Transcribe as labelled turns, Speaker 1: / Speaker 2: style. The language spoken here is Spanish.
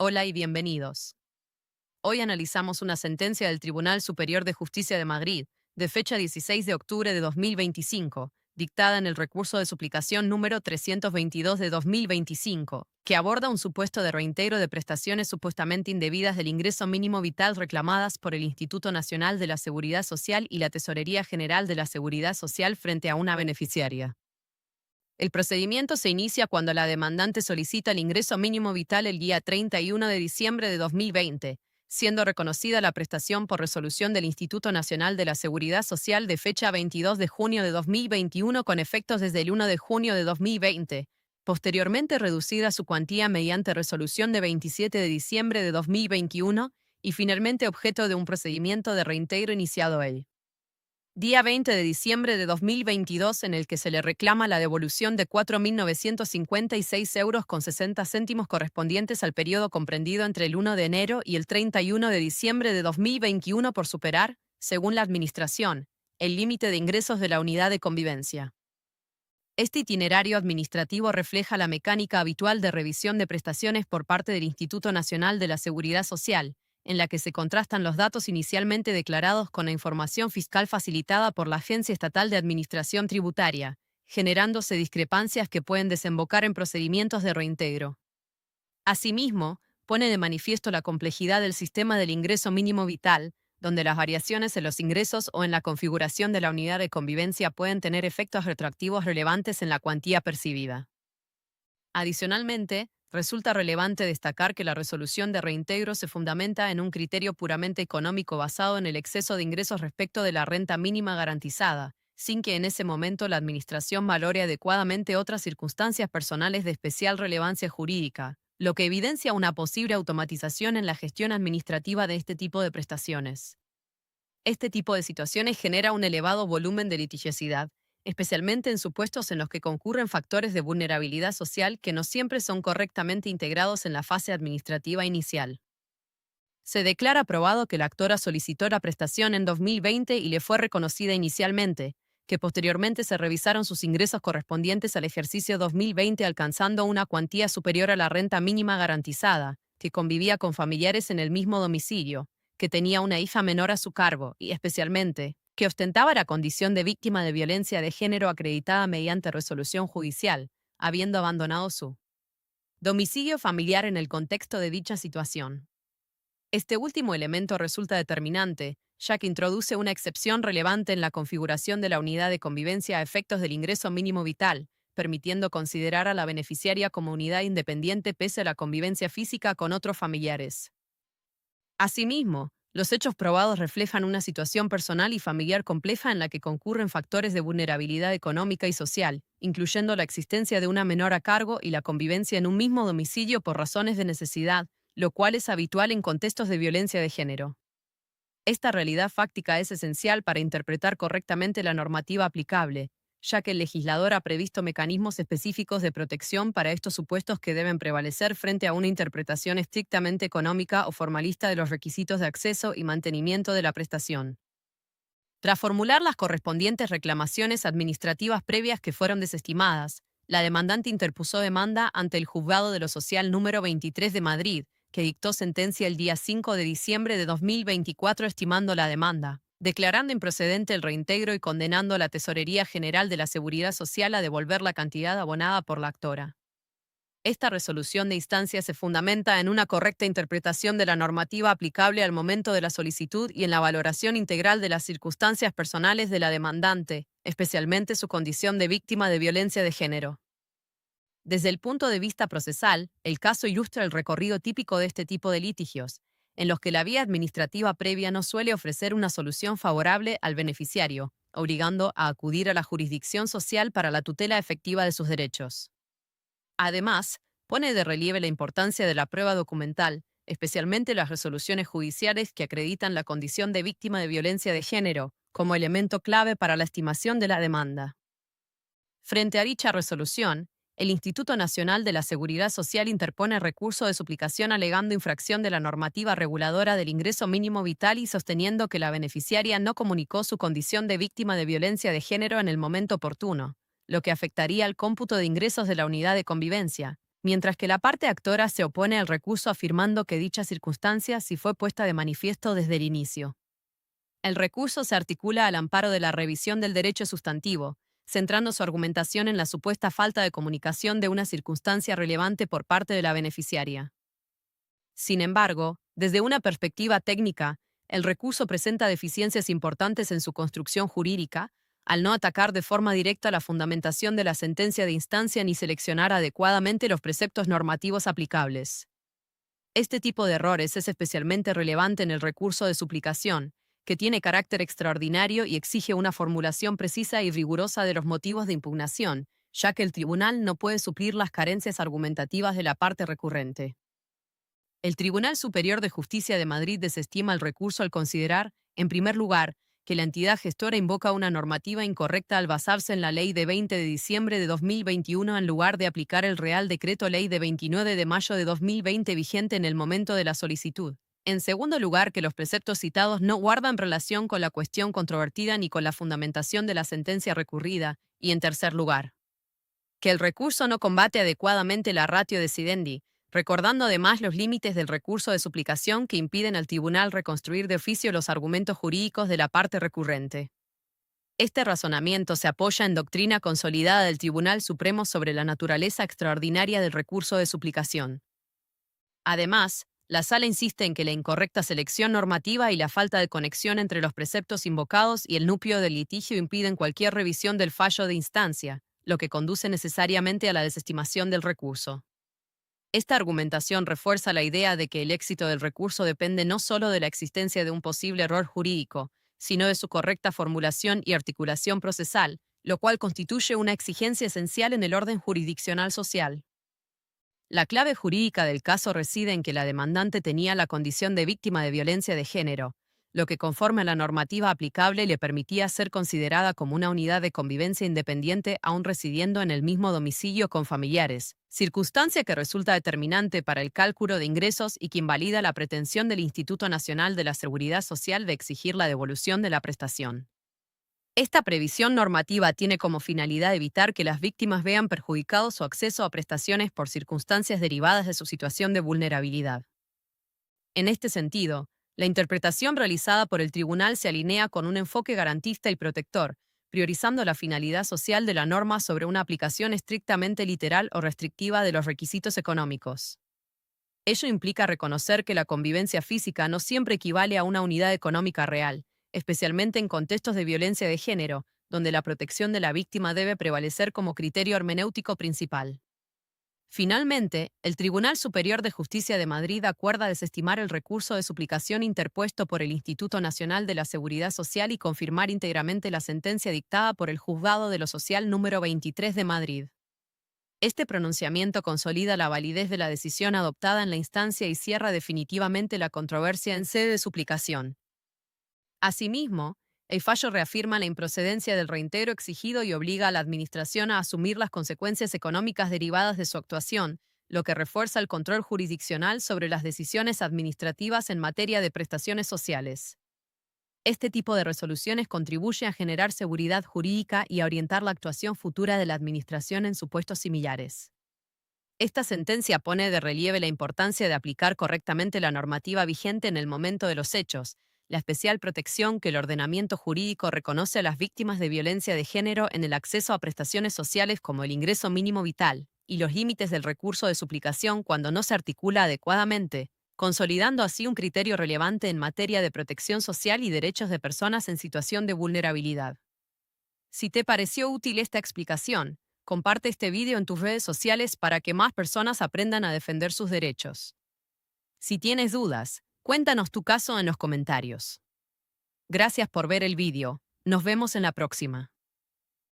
Speaker 1: Hola y bienvenidos. Hoy analizamos una sentencia del Tribunal Superior de Justicia de Madrid, de fecha 16 de octubre de 2025, dictada en el recurso de suplicación número 322 de 2025, que aborda un supuesto de reintegro de prestaciones supuestamente indebidas del ingreso mínimo vital reclamadas por el Instituto Nacional de la Seguridad Social y la Tesorería General de la Seguridad Social frente a una beneficiaria. El procedimiento se inicia cuando la demandante solicita el ingreso mínimo vital el día 31 de diciembre de 2020, siendo reconocida la prestación por resolución del Instituto Nacional de la Seguridad Social de fecha 22 de junio de 2021 con efectos desde el 1 de junio de 2020, posteriormente reducida su cuantía mediante resolución de 27 de diciembre de 2021 y finalmente objeto de un procedimiento de reintegro iniciado el día 20 de diciembre de 2022 en el que se le reclama la devolución de 4.956 euros con 60 céntimos correspondientes al periodo comprendido entre el 1 de enero y el 31 de diciembre de 2021 por superar, según la Administración, el límite de ingresos de la unidad de convivencia. Este itinerario administrativo refleja la mecánica habitual de revisión de prestaciones por parte del Instituto Nacional de la Seguridad Social, en la que se contrastan los datos inicialmente declarados con la información fiscal facilitada por la Agencia Estatal de Administración Tributaria, generándose discrepancias que pueden desembocar en procedimientos de reintegro. Asimismo, pone de manifiesto la complejidad del sistema del ingreso mínimo vital, donde las variaciones en los ingresos o en la configuración de la unidad de convivencia pueden tener efectos retroactivos relevantes en la cuantía percibida. Adicionalmente, resulta relevante destacar que la resolución de reintegro se fundamenta en un criterio puramente económico basado en el exceso de ingresos respecto de la renta mínima garantizada, sin que en ese momento la Administración valore adecuadamente otras circunstancias personales de especial relevancia jurídica, lo que evidencia una posible automatización en la gestión administrativa de este tipo de prestaciones. Este tipo de situaciones genera un elevado volumen de litigiosidad, especialmente en supuestos en los que concurren factores de vulnerabilidad social que no siempre son correctamente integrados en la fase administrativa inicial. Se declara probado que la actora solicitó la prestación en 2020 y le fue reconocida inicialmente, que posteriormente se revisaron sus ingresos correspondientes al ejercicio 2020 alcanzando una cuantía superior a la renta mínima garantizada, que convivía con familiares en el mismo domicilio, que tenía una hija menor a su cargo y, especialmente, que ostentaba la condición de víctima de violencia de género acreditada mediante resolución judicial, habiendo abandonado su domicilio familiar en el contexto de dicha situación. Este último elemento resulta determinante, ya que introduce una excepción relevante en la configuración de la unidad de convivencia a efectos del ingreso mínimo vital, permitiendo considerar a la beneficiaria como unidad independiente pese a la convivencia física con otros familiares. Asimismo, los hechos probados reflejan una situación personal y familiar compleja en la que concurren factores de vulnerabilidad económica y social, incluyendo la existencia de una menor a cargo y la convivencia en un mismo domicilio por razones de necesidad, lo cual es habitual en contextos de violencia de género. Esta realidad fáctica es esencial para interpretar correctamente la normativa aplicable, ya que el legislador ha previsto mecanismos específicos de protección para estos supuestos que deben prevalecer frente a una interpretación estrictamente económica o formalista de los requisitos de acceso y mantenimiento de la prestación. Tras formular las correspondientes reclamaciones administrativas previas que fueron desestimadas, la demandante interpuso demanda ante el Juzgado de lo Social número 23 de Madrid, que dictó sentencia el día 5 de diciembre de 2024 estimando la demanda, declarando improcedente el reintegro y condenando a la Tesorería General de la Seguridad Social a devolver la cantidad abonada por la actora. Esta resolución de instancia se fundamenta en una correcta interpretación de la normativa aplicable al momento de la solicitud y en la valoración integral de las circunstancias personales de la demandante, especialmente su condición de víctima de violencia de género. Desde el punto de vista procesal, el caso ilustra el recorrido típico de este tipo de litigios, en los que la vía administrativa previa no suele ofrecer una solución favorable al beneficiario, obligando a acudir a la jurisdicción social para la tutela efectiva de sus derechos. Además, pone de relieve la importancia de la prueba documental, especialmente las resoluciones judiciales que acreditan la condición de víctima de violencia de género, como elemento clave para la estimación de la demanda. Frente a dicha resolución, el Instituto Nacional de la Seguridad Social interpone recurso de suplicación alegando infracción de la normativa reguladora del ingreso mínimo vital y sosteniendo que la beneficiaria no comunicó su condición de víctima de violencia de género en el momento oportuno, lo que afectaría al cómputo de ingresos de la unidad de convivencia, mientras que la parte actora se opone al recurso afirmando que dicha circunstancia sí fue puesta de manifiesto desde el inicio. El recurso se articula al amparo de la revisión del derecho sustantivo, centrando su argumentación en la supuesta falta de comunicación de una circunstancia relevante por parte de la beneficiaria. Sin embargo, desde una perspectiva técnica, el recurso presenta deficiencias importantes en su construcción jurídica, al no atacar de forma directa la fundamentación de la sentencia de instancia ni seleccionar adecuadamente los preceptos normativos aplicables. Este tipo de errores es especialmente relevante en el recurso de suplicación, que tiene carácter extraordinario y exige una formulación precisa y rigurosa de los motivos de impugnación, ya que el tribunal no puede suplir las carencias argumentativas de la parte recurrente. El Tribunal Superior de Justicia de Madrid desestima el recurso al considerar, en primer lugar, que la entidad gestora invoca una normativa incorrecta al basarse en la Ley de 20 de diciembre de 2021 en lugar de aplicar el Real Decreto Ley de 29 de mayo de 2020 vigente en el momento de la solicitud. En segundo lugar, que los preceptos citados no guardan relación con la cuestión controvertida ni con la fundamentación de la sentencia recurrida. Y en tercer lugar, que el recurso no combate adecuadamente la ratio decidendi, recordando además los límites del recurso de suplicación que impiden al tribunal reconstruir de oficio los argumentos jurídicos de la parte recurrente. Este razonamiento se apoya en doctrina consolidada del Tribunal Supremo sobre la naturaleza extraordinaria del recurso de suplicación. Además, la Sala insiste en que la incorrecta selección normativa y la falta de conexión entre los preceptos invocados y el núcleo del litigio impiden cualquier revisión del fallo de instancia, lo que conduce necesariamente a la desestimación del recurso. Esta argumentación refuerza la idea de que el éxito del recurso depende no solo de la existencia de un posible error jurídico, sino de su correcta formulación y articulación procesal, lo cual constituye una exigencia esencial en el orden jurisdiccional social. La clave jurídica del caso reside en que la demandante tenía la condición de víctima de violencia de género, lo que conforme a la normativa aplicable le permitía ser considerada como una unidad de convivencia independiente aún residiendo en el mismo domicilio con familiares, circunstancia que resulta determinante para el cálculo de ingresos y que invalida la pretensión del Instituto Nacional de la Seguridad Social de exigir la devolución de la prestación. Esta previsión normativa tiene como finalidad evitar que las víctimas vean perjudicado su acceso a prestaciones por circunstancias derivadas de su situación de vulnerabilidad. En este sentido, la interpretación realizada por el tribunal se alinea con un enfoque garantista y protector, priorizando la finalidad social de la norma sobre una aplicación estrictamente literal o restrictiva de los requisitos económicos. Ello implica reconocer que la convivencia física no siempre equivale a una unidad económica real, especialmente en contextos de violencia de género, donde la protección de la víctima debe prevalecer como criterio hermenéutico principal. Finalmente, el Tribunal Superior de Justicia de Madrid acuerda desestimar el recurso de suplicación interpuesto por el Instituto Nacional de la Seguridad Social y confirmar íntegramente la sentencia dictada por el Juzgado de lo Social número 23 de Madrid. Este pronunciamiento consolida la validez de la decisión adoptada en la instancia y cierra definitivamente la controversia en sede de suplicación. Asimismo, el fallo reafirma la improcedencia del reintegro exigido y obliga a la Administración a asumir las consecuencias económicas derivadas de su actuación, lo que refuerza el control jurisdiccional sobre las decisiones administrativas en materia de prestaciones sociales. Este tipo de resoluciones contribuye a generar seguridad jurídica y a orientar la actuación futura de la Administración en supuestos similares. Esta sentencia pone de relieve la importancia de aplicar correctamente la normativa vigente en el momento de los hechos, la especial protección que el ordenamiento jurídico reconoce a las víctimas de violencia de género en el acceso a prestaciones sociales como el ingreso mínimo vital, y los límites del recurso de suplicación cuando no se articula adecuadamente, consolidando así un criterio relevante en materia de protección social y derechos de personas en situación de vulnerabilidad. Si te pareció útil esta explicación, comparte este video en tus redes sociales para que más personas aprendan a defender sus derechos. Si tienes dudas, cuéntanos tu caso en los comentarios. Gracias por ver el video. Nos vemos en la próxima.